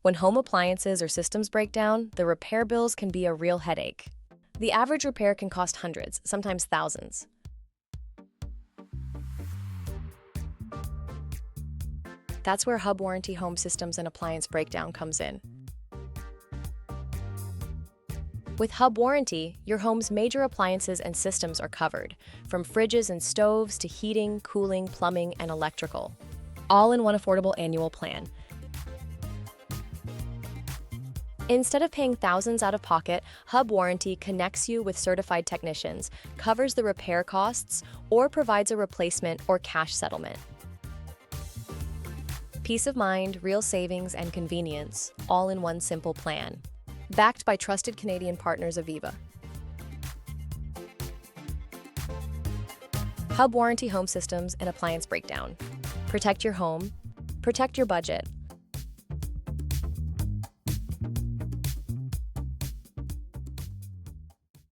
When home appliances or systems break down, the repair bills can be a real headache. The average repair can cost hundreds, sometimes thousands. That's where Hub Warranty Home Systems and Appliance Breakdown comes in. With Hub Warranty, your home's major appliances and systems are covered, from fridges and stoves to heating, cooling, plumbing, and electrical, all in one affordable annual plan. Instead of paying thousands out of pocket, Hub Warranty connects you with certified technicians, covers the repair costs, or provides a replacement or cash settlement. Peace of mind, real savings, and convenience, all in one simple plan. Backed by trusted Canadian partners Aviva. Hub Warranty Home Systems and Appliance Breakdown. Protect your home, protect your budget,